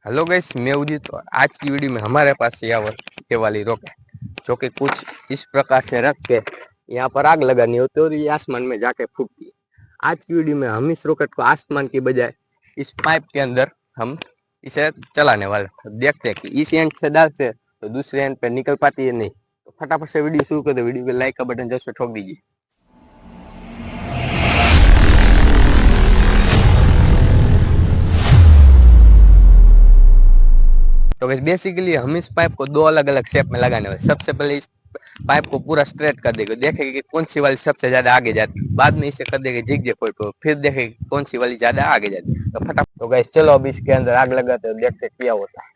Hello guys, मैं उदित और आज की वीडियो में हमारे पास ये वाली रॉकेट जो कि कुछ इस प्रकार से रख के यहाँ पर आग लगानी होती है और ये आसमान में जाके फूटती है। आज की वीडियो में हम इस रॉकेट को आसमान की बजाय इस पाइप के अंदर हम इसे चलाने वाले देखते हैं कि इस एंड से डालते तो दूसरे एंड पे निकल पाती है नहीं। तो फटाफट से वीडियो शुरू कर दो। वीडियो को लाइक का बटन जैसे ठोक दीजिए। तो बेसिकली हम इस पाइप को दो अलग अलग शेप में लगाने वाले। सबसे पहले इस पाइप को पूरा स्ट्रेट कर देंगे, देखेंगे कि कौन सी वाली सबसे ज्यादा आगे जाती है। बाद में इसे कर देंगे झिकझक पॉइंट को, फिर देखेंगे कौन सी वाली ज्यादा आगे जाती है। तो फटाफट तो गाइस चलो अब इसके अंदर आग लगाते हैं, देखते क्या होता है।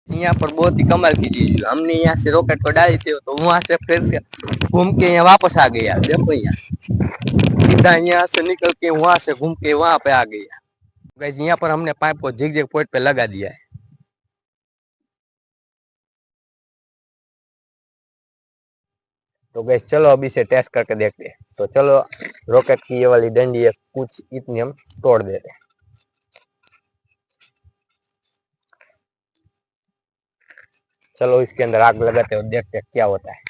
यहाँ पर बहुत ही कमाल की चीज, हमने यहाँ से रॉकेट को डाली थी तो वहां से फिर से घूम के यहाँ वापस आ गया। देखो यहाँ सीधा यहाँ से निकल के वहां से घूम के वहां पे आ गया। गाइस यहाँ पर हमने पाइप को झिकझक पॉइंट पे लगा दिया है। तो गैस चलो अब इसे टेस्ट करके देखते हैं। तो चलो रॉकेट की ये वाली डंडी है कुछ इतनी हम तोड़ देते हैं। चलो इसके अंदर आग लगाते हैं और देखते हैं क्या होता है।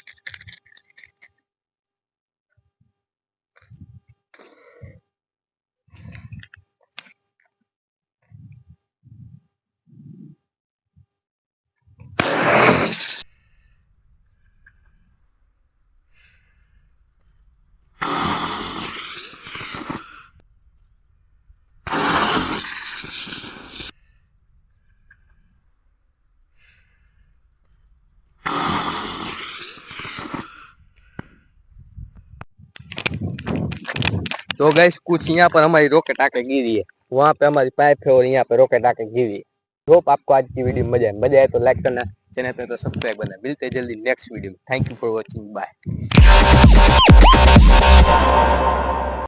तो गैस कुछ यहाँ पर हमारी रॉकेट आके गिरी है, वहां पे हमारी पाइप है और यहाँ पे रॉकेट आके गिरी है। होप आपको आज की वीडियो में मजा आए तो लाइक करना, चैनल पे तो सब्सक्राइब करना। मिलते हैं जल्दी नेक्स्ट वीडियो में। Thank you for watching, bye.